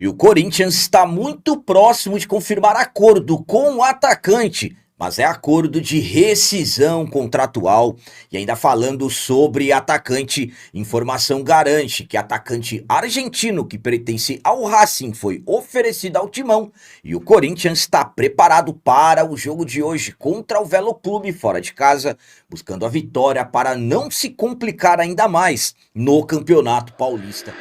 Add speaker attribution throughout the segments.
Speaker 1: E o Corinthians está muito próximo de confirmar acordo com o atacante, mas é acordo de rescisão contratual. E ainda falando sobre atacante, informação garante que atacante argentino que pertence ao Racing foi oferecido ao Timão e o Corinthians está preparado para o jogo de hoje contra o Velo Clube fora de casa, buscando a vitória para não se complicar ainda mais no Campeonato Paulista.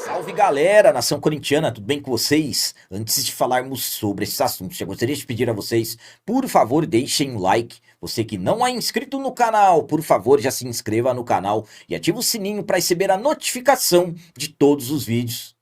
Speaker 1: Salve galera, nação corintiana, tudo bem com vocês? Antes de falarmos sobre esses assuntos, já gostaria de pedir a vocês, por favor, deixem um like. Você que não é inscrito no canal, por favor, já se inscreva no canal e ative o sininho para receber a notificação de todos os vídeos.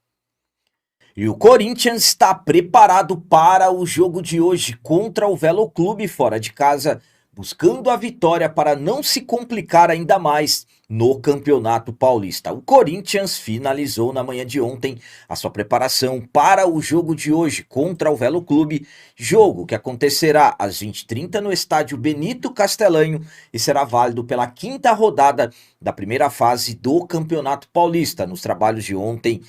Speaker 1: E o Corinthians está preparado para o jogo de hoje contra o Velo Clube fora de casa, buscando a vitória para não se complicar ainda mais no Campeonato Paulista. O Corinthians finalizou na manhã de ontem a sua preparação para o jogo de hoje contra o Velo Clube, jogo que acontecerá às 20h30 no estádio Benito Castellanho e será válido pela quinta rodada da primeira fase do Campeonato Paulista. Nos trabalhos de ontem,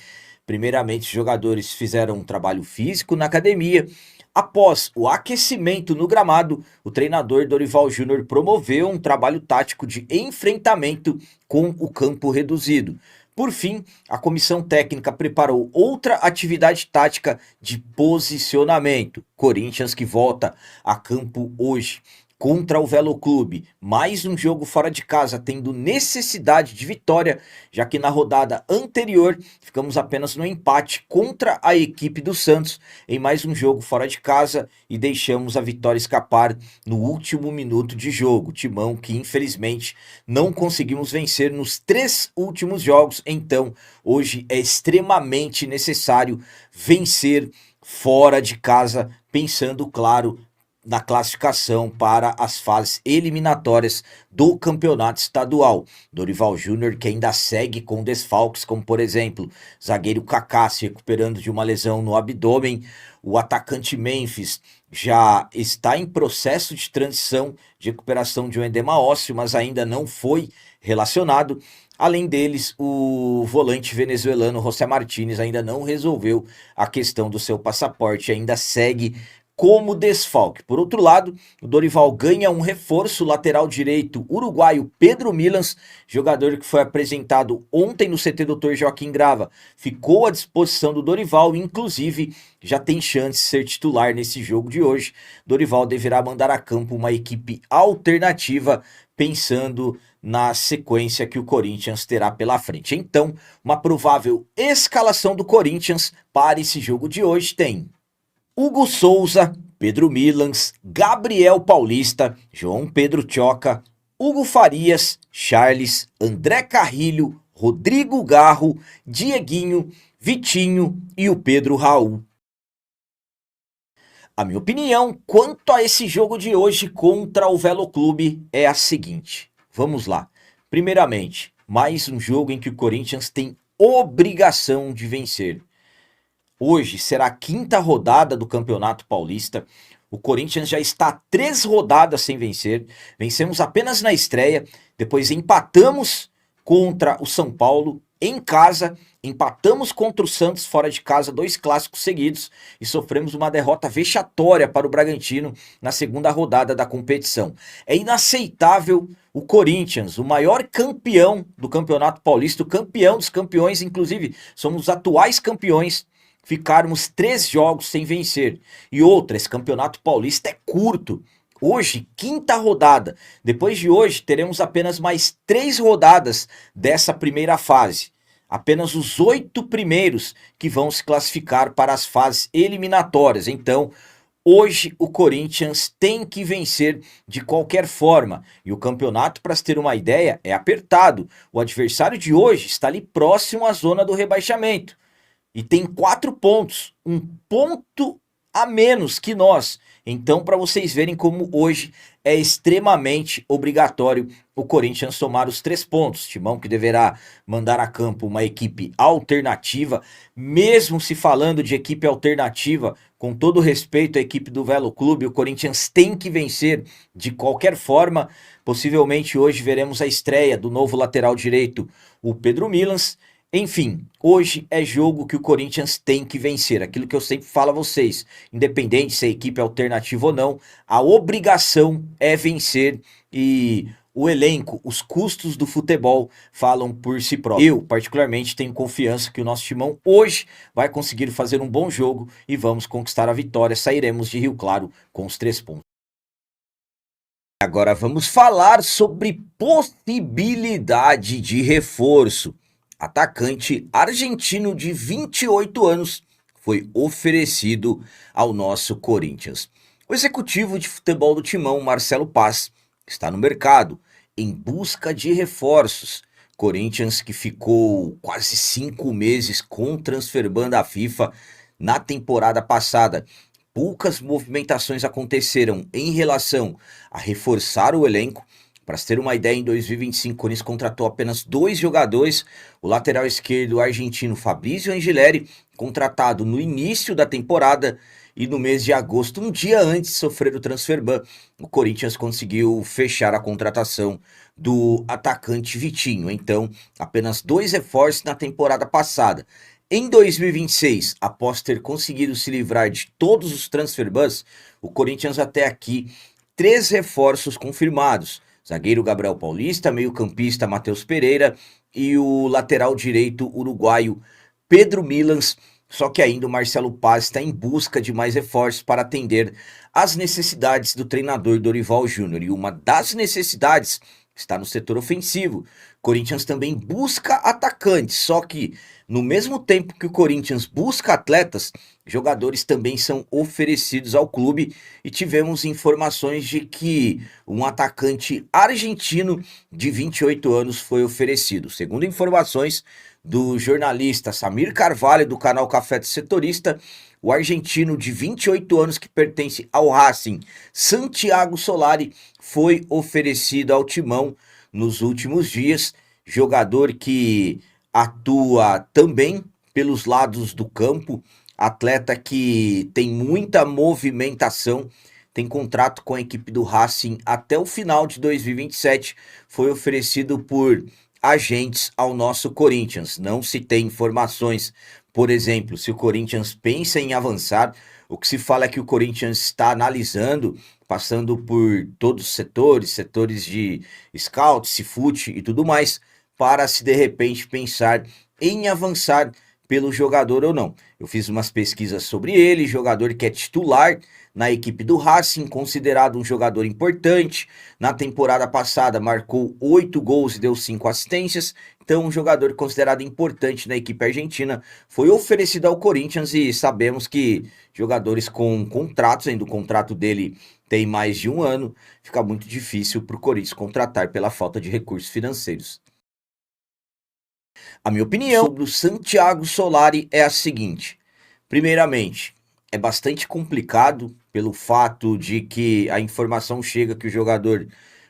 Speaker 1: primeiramente, os jogadores fizeram um trabalho físico na academia. Após o aquecimento no gramado, o treinador Dorival Júnior promoveu um trabalho tático de enfrentamento com o campo reduzido. Por fim, a comissão técnica preparou outra atividade tática de posicionamento. Corinthians que volta a campo hoje contra o Velo Clube, mais um jogo fora de casa, tendo necessidade de vitória, já que na rodada anterior ficamos apenas no empate contra a equipe do Santos em mais um jogo fora de casa e deixamos a vitória escapar no último minuto de jogo. Timão que infelizmente não conseguimos vencer nos 3 últimos jogos, então hoje é extremamente necessário vencer fora de casa, pensando, claro, na classificação para as fases eliminatórias do campeonato estadual. Dorival Júnior que ainda segue com desfalques, como por exemplo, zagueiro Kaká se recuperando de uma lesão no abdômen, o atacante Memphis já está em processo de transição de recuperação de um edema ósseo, mas ainda não foi relacionado. Além deles, o volante venezuelano José Martínez ainda não resolveu a questão do seu passaporte, ainda segue como desfalque. Por outro lado, o Dorival ganha um reforço, lateral direito uruguaio Pedro Milans, jogador que foi apresentado ontem no CT Dr. Joaquim Grava, ficou à disposição do Dorival, inclusive já tem chance de ser titular nesse jogo de hoje. Dorival deverá mandar a campo uma equipe alternativa, pensando na sequência que o Corinthians terá pela frente. Então, uma provável escalação do Corinthians para esse jogo de hoje tem Hugo Souza, Pedro Milans, Gabriel Paulista, João Pedro Tchoca, Hugo Farias, Charles, André Carrilho, Rodrigo Garro, Dieguinho, Vitinho e o Pedro Raul. A minha opinião quanto a esse jogo de hoje contra o Velo Clube é a seguinte. Vamos lá. Primeiramente, mais um jogo em que o Corinthians tem obrigação de vencer. Hoje será a quinta rodada do Campeonato Paulista. O Corinthians já está 3 rodadas sem vencer. Vencemos apenas na estreia. Depois empatamos contra o São Paulo em casa. Empatamos contra o Santos fora de casa, 2 clássicos seguidos. E sofremos uma derrota vexatória para o Bragantino na segunda rodada da competição. É inaceitável o Corinthians, o maior campeão do Campeonato Paulista, o campeão dos campeões, inclusive somos os atuais campeões, ficarmos 3 jogos sem vencer. E outra, esse Campeonato Paulista é curto. Hoje, quinta rodada. Depois de hoje, teremos apenas mais 3 rodadas dessa primeira fase. Apenas os 8 primeiros que vão se classificar para as fases eliminatórias. Então, hoje o Corinthians tem que vencer de qualquer forma. E o campeonato, para se ter uma ideia, é apertado. O adversário de hoje está ali próximo à zona do rebaixamento. E tem 4 pontos, 1 ponto a menos que nós. Então, para vocês verem como hoje é extremamente obrigatório o Corinthians somar os 3 pontos. Timão que deverá mandar a campo uma equipe alternativa, mesmo se falando de equipe alternativa, com todo respeito à equipe do Velo Clube, o Corinthians tem que vencer de qualquer forma. Possivelmente hoje veremos a estreia do novo lateral direito, o Pedro Milans. Enfim, hoje é jogo que o Corinthians tem que vencer. Aquilo que eu sempre falo a vocês, independente se a equipe é alternativa ou não, a obrigação é vencer e o elenco, os custos do futebol falam por si próprios. Eu, particularmente, tenho confiança que o nosso timão hoje vai conseguir fazer um bom jogo e vamos conquistar a vitória. Sairemos de Rio Claro com os 3 pontos. Agora vamos falar sobre possibilidade de reforço. Atacante argentino de 28 anos foi oferecido ao nosso Corinthians. O executivo de futebol do Timão, Marcelo Paz, está no mercado em busca de reforços. Corinthians que ficou quase 5 meses com transfer ban da FIFA na temporada passada. Poucas movimentações aconteceram em relação a reforçar o elenco. Para se ter uma ideia, em 2025, o Corinthians contratou apenas 2 jogadores. O lateral esquerdo argentino Fabrício Angileri, contratado no início da temporada, e no mês de agosto, um dia antes de sofrer o transfer ban, o Corinthians conseguiu fechar a contratação do atacante Vitinho. Então, apenas 2 reforços na temporada passada. Em 2026, após ter conseguido se livrar de todos os transfer bans, o Corinthians até aqui 3 reforços confirmados. Zagueiro Gabriel Paulista, meio-campista Matheus Pereira e o lateral direito uruguaio Pedro Milans. Só que ainda o Marcelo Paz está em busca de mais reforços para atender às necessidades do treinador Dorival Júnior. E uma das necessidades está no setor ofensivo. Corinthians também busca atacantes, só que no mesmo tempo que o Corinthians busca atletas, jogadores também são oferecidos ao clube e tivemos informações de que um atacante argentino de 28 anos foi oferecido. Segundo informações do jornalista Samir Carvalho, do canal Café do Setorista, o argentino de 28 anos que pertence ao Racing, Santiago Solari, foi oferecido ao Timão nos últimos dias. Jogador que atua também pelos lados do campo, atleta que tem muita movimentação, tem contrato com a equipe do Racing até o final de 2027, foi oferecido por agentes ao nosso Corinthians. Não se tem informações, por exemplo, se o Corinthians pensa em avançar. O que se fala é que o Corinthians está analisando, passando por todos os setores de scout, cifute e tudo mais, para se de repente pensar em avançar pelo jogador ou não. Eu fiz umas pesquisas sobre ele, jogador que é titular na equipe do Racing, considerado um jogador importante. Na temporada passada marcou 8 gols e deu 5 assistências. Então, um jogador considerado importante na equipe argentina foi oferecido ao Corinthians e sabemos que jogadores com contratos, ainda o contrato dele tem mais de 1 ano, fica muito difícil para o Corinthians contratar pela falta de recursos financeiros. A minha opinião sobre o Santiago Solari é a seguinte: primeiramente, é bastante complicado pelo fato de que a informação chega que o jogador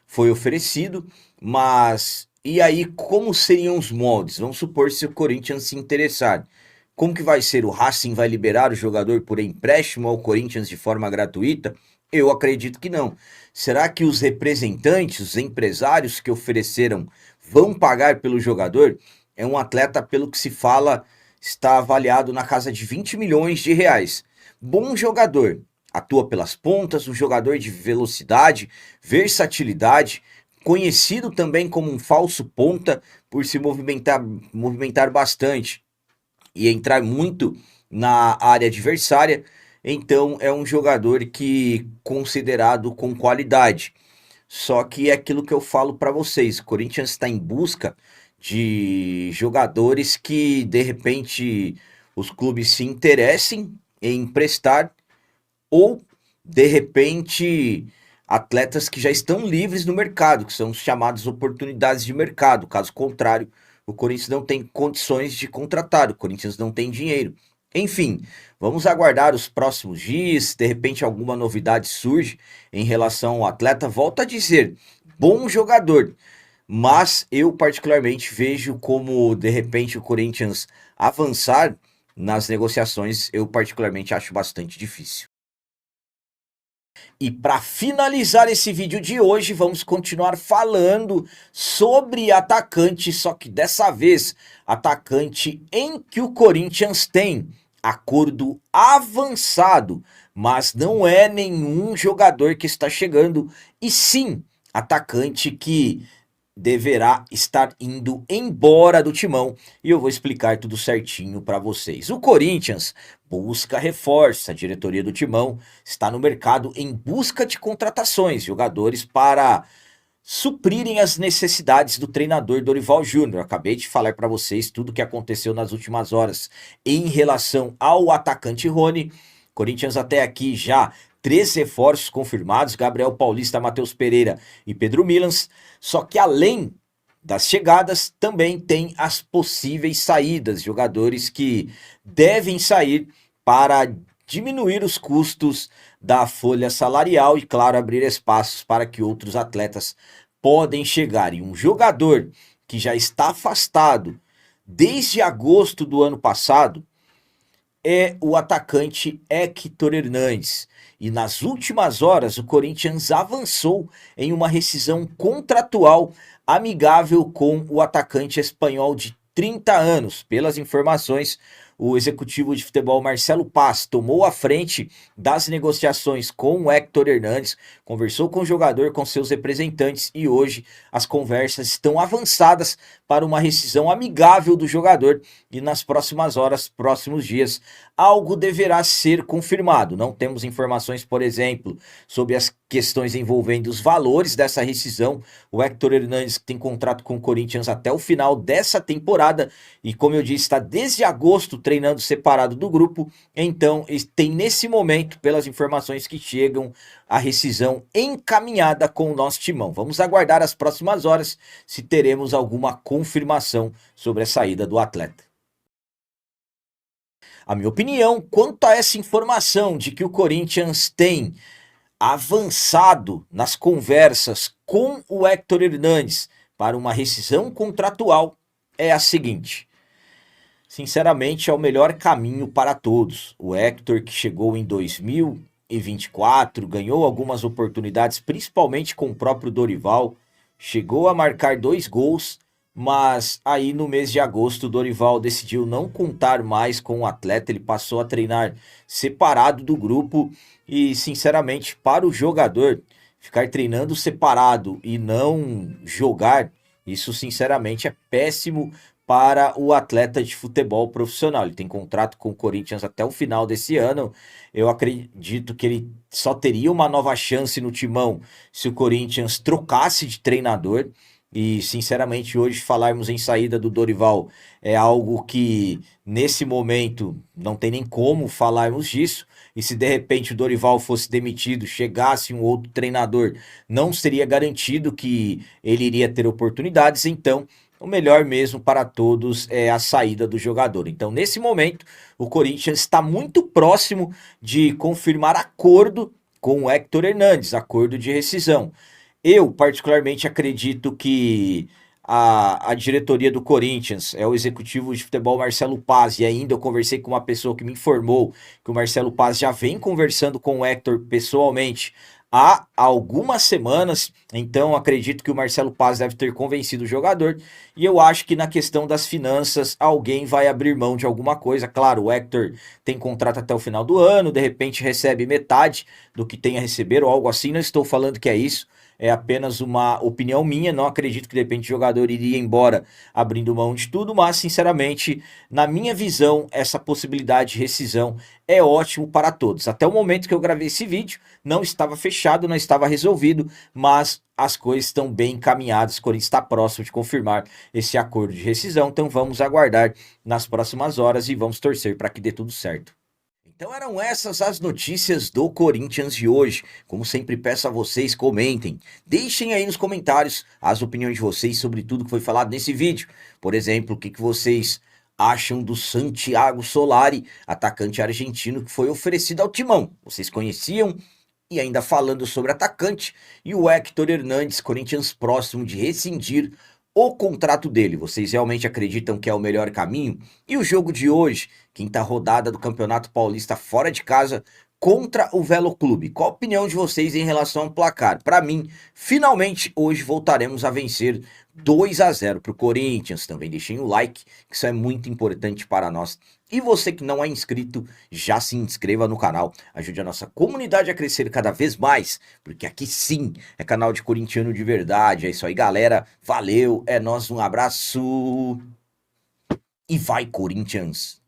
Speaker 1: foi oferecido, mas e aí como seriam os moldes? Vamos supor se o Corinthians se interessar. Como que vai ser? O Racing vai liberar o jogador por empréstimo ao Corinthians de forma gratuita? Eu acredito que não. Será que os representantes, os empresários que ofereceram vão pagar pelo jogador? É um atleta, pelo que se fala, está avaliado na casa de 20 milhões de reais. Bom jogador, atua pelas pontas, um jogador de velocidade, versatilidade, conhecido também como um falso ponta por se movimentar bastante e entrar muito na área adversária. Então é um jogador que considerado com qualidade. Só que é aquilo que eu falo para vocês, o Corinthians está em busca de jogadores que de repente os clubes se interessem em emprestar, ou de repente atletas que já estão livres no mercado, que são chamadas oportunidades de mercado. Caso contrário, o Corinthians não tem condições de contratar, o Corinthians não tem dinheiro. Enfim, vamos aguardar os próximos dias, de repente alguma novidade surge em relação ao atleta. Volto a dizer, bom jogador, mas eu particularmente vejo como de repente o Corinthians avançar nas negociações, eu particularmente acho bastante difícil. E para finalizar esse vídeo de hoje, vamos continuar falando sobre atacante, só que dessa vez atacante em que o Corinthians tem acordo avançado, mas não é nenhum jogador que está chegando, e sim atacante que deverá estar indo embora do Timão, e eu vou explicar tudo certinho para vocês. O Corinthians busca reforço, a diretoria do Timão está no mercado em busca de contratações, jogadores para suprirem as necessidades do treinador Dorival Júnior. Acabei de falar para vocês tudo o que aconteceu nas últimas horas em relação ao atacante Rony. Corinthians até aqui já 3 reforços confirmados: Gabriel Paulista, Matheus Pereira e Pedro Milans. Só que além das chegadas, também tem as possíveis saídas, jogadores que devem sair para diminuir os custos da folha salarial e, claro, abrir espaços para que outros atletas podem chegar. E um jogador que já está afastado desde agosto do ano passado é o atacante Héctor Hernández. E nas últimas horas, o Corinthians avançou em uma rescisão contratual amigável com o atacante espanhol de 30 anos. Pelas informações, o executivo de futebol Marcelo Paz tomou a frente das negociações com o Héctor Hernández, conversou com o jogador, com seus representantes, e hoje as conversas estão avançadas para uma rescisão amigável do jogador, e nas próximas horas, próximos dias, algo deverá ser confirmado. Não temos informações, por exemplo, sobre as questões envolvendo os valores dessa rescisão. O Héctor Hernández tem contrato com o Corinthians até o final dessa temporada e, como eu disse, está desde agosto treinando separado do grupo. Então tem nesse momento, pelas informações que chegam, a rescisão encaminhada com o nosso Timão. Vamos aguardar as próximas horas se teremos alguma confirmação sobre a saída do atleta. A minha opinião quanto a essa informação de que o Corinthians tem avançado nas conversas com o Héctor Hernández para uma rescisão contratual é a seguinte: sinceramente, é o melhor caminho para todos. O Héctor, que chegou em 2024, ganhou algumas oportunidades, principalmente com o próprio Dorival, chegou a marcar 2 gols, mas aí no mês de agosto o Dorival decidiu não contar mais com o atleta, ele passou a treinar separado do grupo e, sinceramente, para o jogador ficar treinando separado e não jogar, isso sinceramente é péssimo para o atleta de futebol profissional. Ele tem contrato com o Corinthians até o final desse ano. Eu acredito que ele só teria uma nova chance no Timão se o Corinthians trocasse de treinador. E, sinceramente, hoje falarmos em saída do Dorival é algo que, nesse momento, não tem nem como falarmos disso. E se de repente o Dorival fosse demitido, chegasse um outro treinador, não seria garantido que ele iria ter oportunidades. Então, o melhor mesmo para todos é a saída do jogador. Então, nesse momento, o Corinthians está muito próximo de confirmar acordo com o Héctor Hernández, acordo de rescisão. Eu, particularmente, acredito que a diretoria do Corinthians, é o executivo de futebol Marcelo Paz, e ainda eu conversei com uma pessoa que me informou que o Marcelo Paz já vem conversando com o Héctor pessoalmente há algumas semanas, então acredito que o Marcelo Paz deve ter convencido o jogador, e eu acho que na questão das finanças alguém vai abrir mão de alguma coisa. Claro, o Héctor tem contrato até o final do ano, de repente recebe metade do que tem a receber ou algo assim, não estou falando que é isso, é apenas uma opinião minha, não acredito que de repente o jogador iria embora abrindo mão de tudo, mas sinceramente, na minha visão, essa possibilidade de rescisão é ótimo para todos. Até o momento que eu gravei esse vídeo, não estava fechado, não estava resolvido, mas as coisas estão bem encaminhadas, o Corinthians está próximo de confirmar esse acordo de rescisão, então vamos aguardar nas próximas horas e vamos torcer para que dê tudo certo. Então eram essas as notícias do Corinthians de hoje. Como sempre, peço a vocês, comentem. Deixem aí nos comentários as opiniões de vocês sobre tudo que foi falado nesse vídeo. Por exemplo, o que vocês acham do Santiago Solari, atacante argentino que foi oferecido ao Timão? Vocês conheciam? E ainda falando sobre atacante, e o Héctor Hernandes, Corinthians próximo de rescindir o contrato dele. Vocês realmente acreditam que é o melhor caminho? E o jogo de hoje, quinta rodada do Campeonato Paulista fora de casa contra o Velo Clube. Qual a opinião de vocês em relação ao placar? Para mim, finalmente hoje voltaremos a vencer 2-0 para o Corinthians. Também deixem o like, que isso é muito importante para nós. E você que não é inscrito, já se inscreva no canal. Ajude a nossa comunidade a crescer cada vez mais, porque aqui sim é canal de corintiano de verdade. É isso aí, galera. Valeu, é nóis, um abraço e vai, Corinthians!